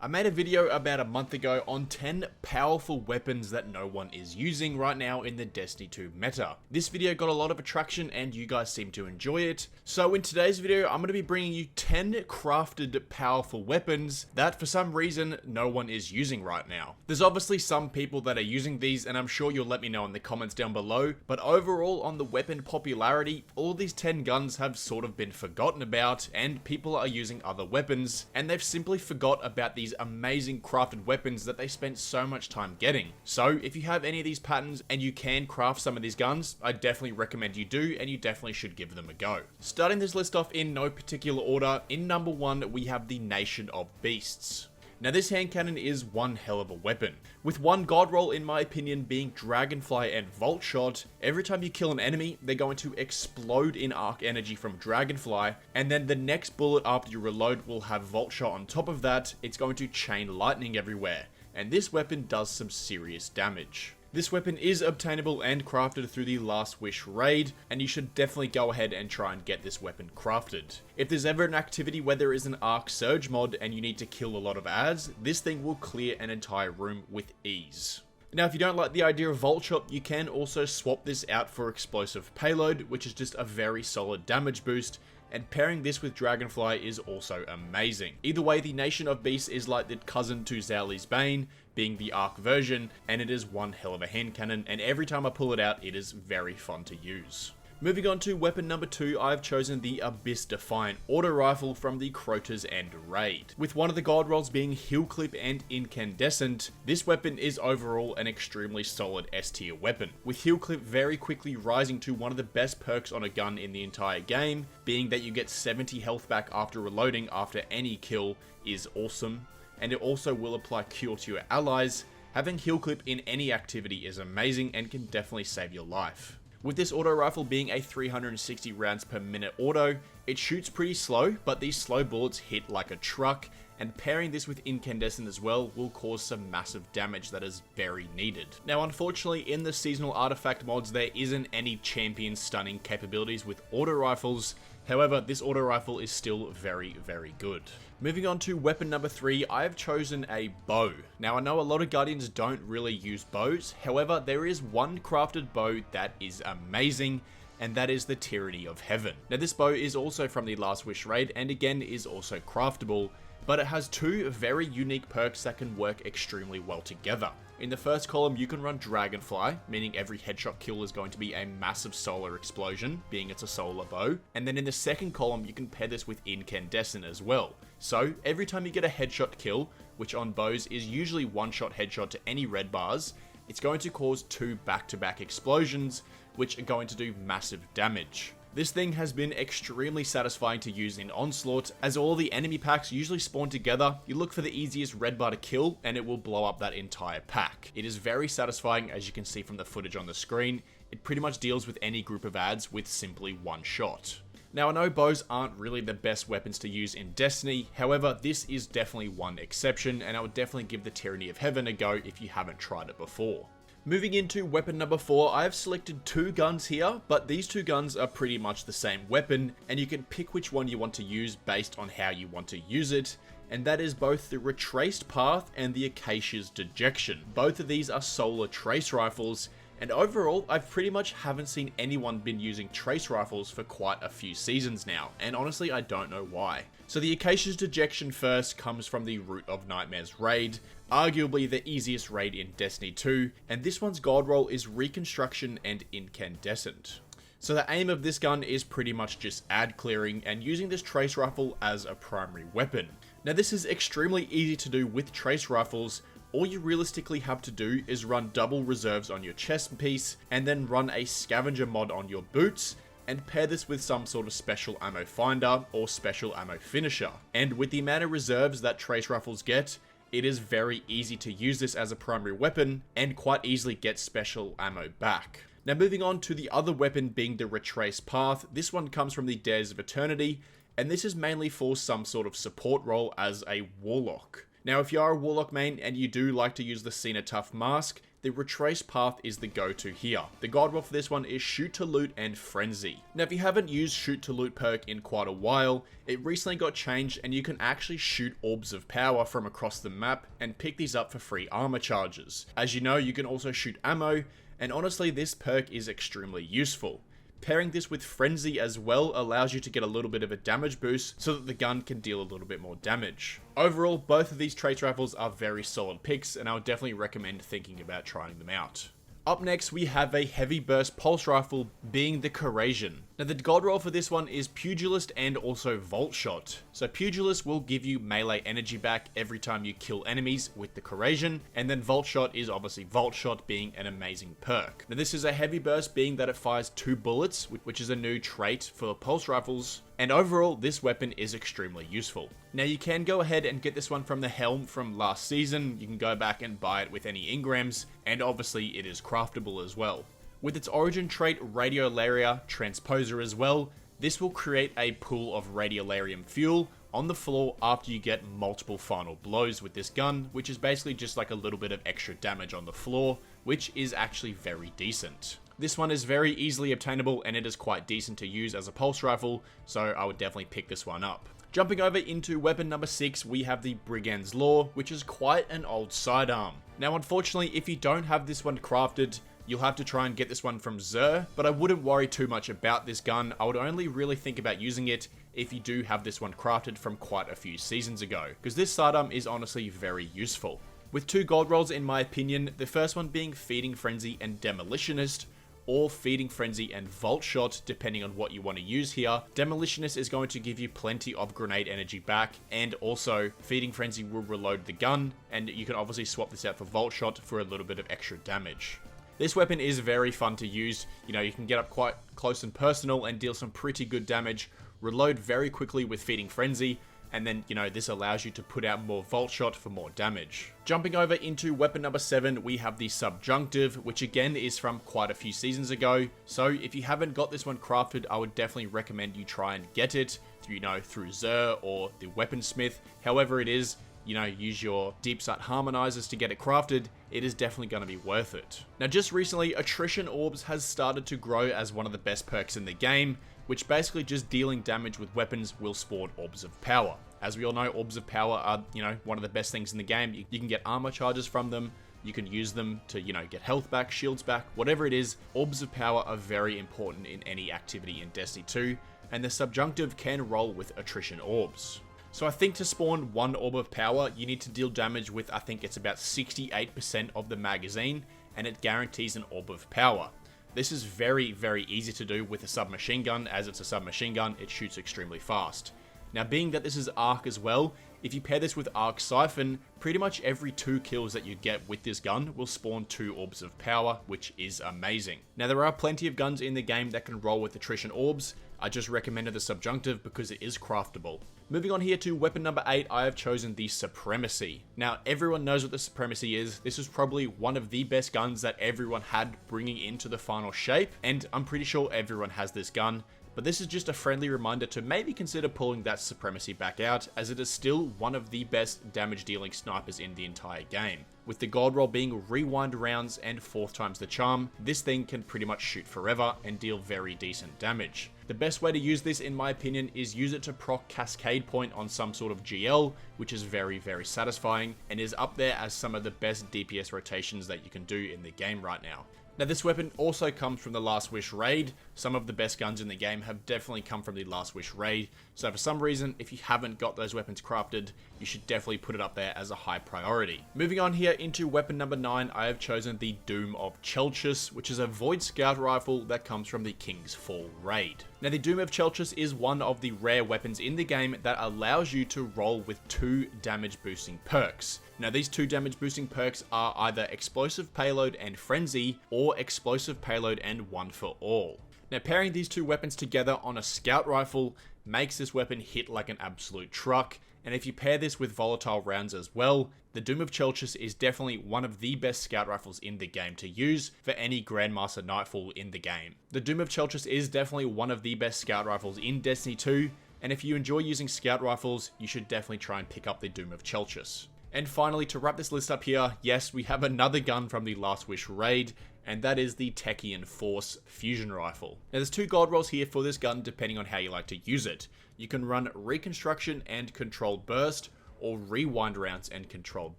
I made a video about a month ago on 10 powerful weapons that no one is using right now in the Destiny 2 meta. This video got a lot of attraction and you guys seem to enjoy it. So in today's video, I'm going to be bringing you 10 crafted powerful weapons that for some reason no one is using right now. There's obviously some people that are using these and I'm sure you'll let me know in the comments down below, but overall on the weapon popularity, all these 10 guns have sort of been forgotten about and people are using other weapons and they've simply forgot about these amazing crafted weapons that they spent so much time getting. So if you have any of these patterns and you can craft some of these guns, I definitely recommend you do and you definitely should give them a go. Starting this list off in no particular order, in number 1 we have the Nation of Beasts. Now this hand cannon is one hell of a weapon. With one god roll in my opinion being Dragonfly and Volt Shot, every time you kill an enemy, they're going to explode in arc energy from Dragonfly, and then the next bullet after you reload will have Volt Shot on top of that. It's going to chain lightning everywhere, and this weapon does some serious damage. This weapon is obtainable and crafted through the Last Wish raid, and you should definitely go ahead and try and get this weapon crafted. If there's ever an activity where there is an Arc Surge mod and you need to kill a lot of ads, this thing will clear an entire room with ease. Now if you don't like the idea of Volt Shot, you can also swap this out for Explosive Payload, which is just a very solid damage boost, and pairing this with Dragonfly is also amazing. Either way, the Nation of Beasts is like the cousin to Zali's Bane, being the Arc version, and it is one hell of a hand cannon, and every time I pull it out, it is very fun to use. Moving on to weapon number 2, I've chosen the Abyss Defiant auto rifle from the Crota's End raid. With one of the god rolls being Heal Clip and Incandescent, this weapon is overall an extremely solid S tier weapon, with Heal Clip very quickly rising to one of the best perks on a gun in the entire game, being that you get 70 health back after reloading after any kill is awesome, and it also will apply Cure to your allies. Having Heal Clip in any activity is amazing and can definitely save your life. With this auto rifle being a 360 rounds per minute auto, it shoots pretty slow, but these slow bullets hit like a truck, and pairing this with Incandescent as well will cause some massive damage that is very needed. Now unfortunately in the seasonal artifact mods there isn't any champion stunning capabilities with auto rifles, however this auto rifle is still very good. Moving on to weapon number 3, I have chosen a bow. Now I know a lot of Guardians don't really use bows, however there is one crafted bow that is amazing, and that is the Tyranny of Heaven. Now this bow is also from the Last Wish raid and again is also craftable, but it has two very unique perks that can work extremely well together. In the first column you can run Dragonfly, meaning every headshot kill is going to be a massive solar explosion, being it's a solar bow, and then in the second column you can pair this with Incandescent as well. So every time you get a headshot kill, which on bows is usually one shot headshot to any red bars, it's going to cause 2 back-to-back explosions, which are going to do massive damage. This thing has been extremely satisfying to use in Onslaught, as all the enemy packs usually spawn together, you look for the easiest red bar to kill, and it will blow up that entire pack. It is very satisfying, as you can see from the footage on the screen. It pretty much deals with any group of ads with simply one shot. Now I know bows aren't really the best weapons to use in Destiny, however this is definitely one exception, and I would definitely give the Tyranny of Heaven a go if you haven't tried it before. Moving into weapon number 4, I have selected 2 guns here, but these 2 guns are pretty much the same weapon, and you can pick which one you want to use based on how you want to use it, and that is both the Retraced Path and the Acacia's Dejection. Both of these are solar trace rifles, and overall, I pretty much haven't seen anyone been using trace rifles for quite a few seasons now, and honestly I don't know why. So the Acacia's Dejection first comes from the Root of Nightmares raid, arguably the easiest raid in Destiny 2, and this one's god roll is Reconstruction and Incandescent. So the aim of this gun is pretty much just ad clearing and using this trace rifle as a primary weapon. Now this is extremely easy to do with trace rifles. All you realistically have to do is run double reserves on your chest piece and then run a scavenger mod on your boots and pair this with some sort of special ammo finder or special ammo finisher. And with the amount of reserves that trace rifles get, it is very easy to use this as a primary weapon and quite easily get special ammo back. Now moving on to the other weapon being the Retraced Path, this one comes from the Dares of Eternity, and this is mainly for some sort of support role as a Warlock. Now if you are a Warlock main and you do like to use the Cena Tough mask, the retrace path is the go-to here. The god roll for this one is shoot to loot and frenzy. Now if you haven't used shoot to loot perk in quite a while, it recently got changed and you can actually shoot orbs of power from across the map and pick these up for free armor charges. As you know, you can also shoot ammo, and honestly this perk is extremely useful. Pairing this with Frenzy as well allows you to get a little bit of a damage boost so that the gun can deal a little bit more damage. Overall, both of these trace rifles are very solid picks, and I would definitely recommend thinking about trying them out. Up next, we have a heavy burst pulse rifle, being the Coran. Now the god roll for this one is Pugilist and also Volt Shot. So Pugilist will give you melee energy back every time you kill enemies with the Coran, and then Volt Shot is obviously Volt Shot being an amazing perk. Now this is a heavy burst, being that it fires 2 bullets, which is a new trait for pulse rifles, and overall this weapon is extremely useful. Now you can go ahead and get this one from the helm from last season. You can go back and buy it with any engrams, and obviously it is craftable as well. With its origin trait Radiolaria Transposer as well, this will create a pool of radiolarium fuel on the floor after you get multiple final blows with this gun, which is basically just like a little bit of extra damage on the floor, which is actually very decent. This one is very easily obtainable and it is quite decent to use as a pulse rifle, so I would definitely pick this one up. Jumping over into weapon number 6, we have the Brigand's Law, which is quite an old sidearm. Now unfortunately, if you don't have this one crafted, you'll have to try and get this one from Xur, but I wouldn't worry too much about this gun. I would only really think about using it if you do have this one crafted from quite a few seasons ago, because this sidearm is honestly very useful. With 2 gold rolls in my opinion, the first one being Feeding Frenzy and Demolitionist, or Feeding Frenzy and Volt Shot, depending on what you want to use here. Demolitionist is going to give you plenty of grenade energy back, and also Feeding Frenzy will reload the gun, and you can obviously swap this out for Volt Shot for a little bit of extra damage. This weapon is very fun to use. You know, you can get up quite close and personal and deal some pretty good damage, reload very quickly with Feeding Frenzy, and then, you know, this allows you to put out more Volt Shot for more damage. Jumping over into weapon number 7, we have the Subjunctive, which again is from quite a few seasons ago. So if you haven't got this one crafted, I would definitely recommend you try and get it, you know, through Xur or the Weaponsmith. However it is, you know, use your Deep Sight Harmonizers to get it crafted. It is definitely going to be worth it. Now just recently, Attrition Orbs has started to grow as one of the best perks in the game, which basically just dealing damage with weapons will spawn Orbs of Power. As we all know, Orbs of Power are, you know, one of the best things in the game. You can get armor charges from them, you can use them to, you know, get health back, shields back, whatever it is. Orbs of Power are very important in any activity in Destiny 2, and the Subjunctive can roll with Attrition Orbs. So I think to spawn 1 Orb of Power, you need to deal damage with, I think it's about 68% of the magazine, and it guarantees an Orb of Power. This is very, very easy to do with a submachine gun. As it's a submachine gun, it shoots extremely fast. Now being that this is Arc as well, if you pair this with Arc Siphon, pretty much every 2 kills that you get with this gun will spawn 2 Orbs of Power, which is amazing. Now there are plenty of guns in the game that can roll with Attrition Orbs. I just recommended the Subjunctive because it is craftable. Moving on here to weapon number 8, I have chosen the Supremacy. Now everyone knows what the Supremacy is. This is probably one of the best guns that everyone had bringing into the final shape, and I'm pretty sure everyone has this gun. But this is just a friendly reminder to maybe consider pulling that Supremacy back out, as it is still one of the best damage dealing snipers in the entire game. With the gold roll being rewind rounds and 4 times the charm, this thing can pretty much shoot forever and deal very decent damage. The best way to use this, in my opinion, is use it to proc Cascade Point on some sort of GL, which is very, very satisfying and is up there as some of the best DPS rotations that you can do in the game right now. Now this weapon also comes from the Last Wish raid. Some of the best guns in the game have definitely come from the Last Wish raid, so for some reason, if you haven't got those weapons crafted, you should definitely put it up there as a high priority. Moving on here into weapon number 9, I have chosen the Doom of Chelus, which is a Void Scout rifle that comes from the King's Fall raid. Now the Doom of Chelus is one of the rare weapons in the game that allows you to roll with 2 damage boosting perks. Now these 2 damage boosting perks are either Explosive Payload and Frenzy, or Explosive Payload and One for All. Now pairing these 2 weapons together on a Scout rifle makes this weapon hit like an absolute truck, and if you pair this with volatile rounds as well, the Doom of Chelus is definitely one of the best Scout rifles in the game to use for any Grandmaster Nightfall in the game. The Doom of Chelus is definitely one of the best Scout rifles in Destiny 2, and if you enjoy using Scout rifles, you should definitely try and pick up the Doom of Chelus. And finally, to wrap this list up here, yes, we have another gun from the Last Wish raid, and that is the Techan Force fusion rifle. Now there's 2 gold rolls here for this gun depending on how you like to use it. You can run Reconstruction and Controlled Burst, or Rewind rounds and Controlled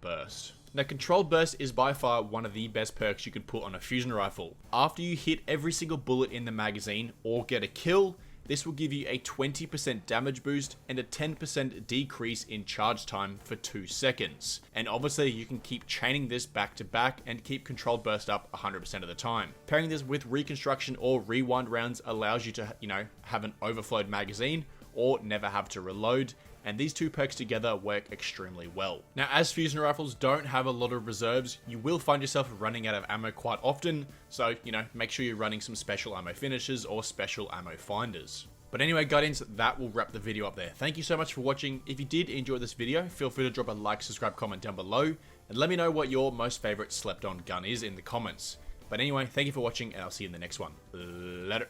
Burst. Now Controlled Burst is by far one of the best perks you could put on a fusion rifle. After you hit every single bullet in the magazine or get a kill, this will give you a 20% damage boost and a 10% decrease in charge time for 2 seconds. And obviously you can keep chaining this back to back and keep Controlled Burst up 100% of the time. Pairing this with Reconstruction or Rewind rounds allows you to, have an overflowed magazine or never have to reload, and these 2 perks together work extremely well. Now as fusion rifles don't have a lot of reserves, you will find yourself running out of ammo quite often, so make sure you're running some special ammo finishes or special ammo finders. But anyway, Guardians, that will wrap the video up there. Thank you so much for watching. If you did enjoy this video, feel free to drop a like, subscribe, comment down below, and let me know what your most favorite slept on gun is in the comments. But anyway, thank you for watching, and I'll see you in the next one. Later.